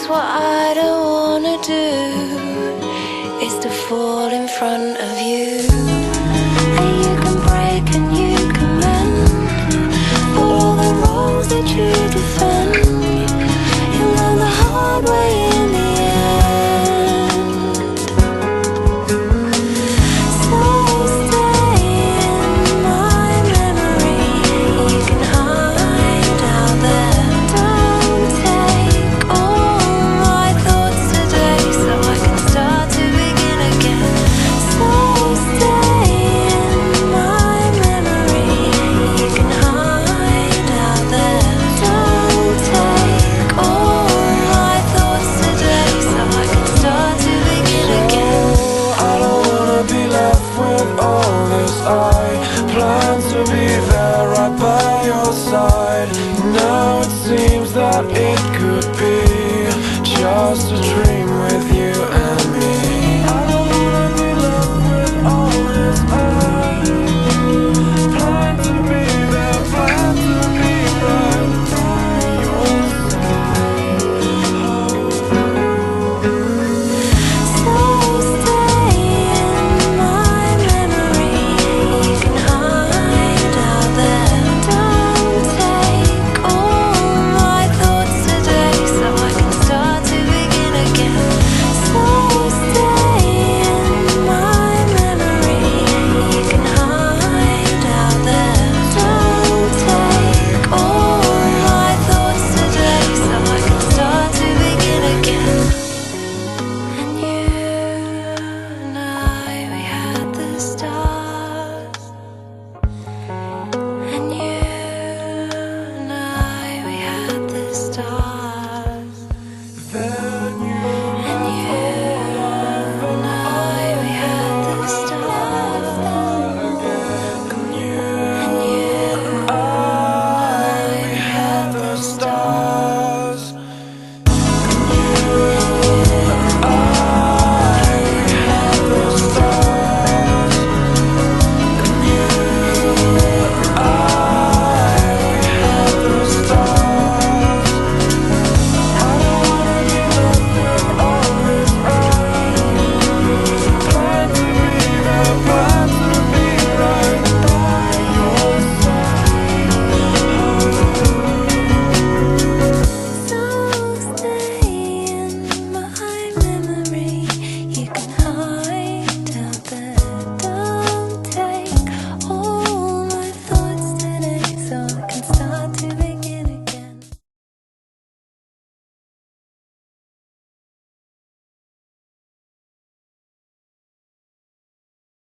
what I don't wanna do, is to fall in front of you. And you can break and you can mend, but all the wrongs that you defend, you'll learn the hard way in the end. So stay in my memory, you can hide out there. Don't take all my thoughts today, so I can start to begin again. So stay in my memory, you can hide out there. Don't take all my thoughts today, so I can start to begin again. I don't wanna be left with all this. I plan to be there right by your side. Now it seems that it could be just a dream.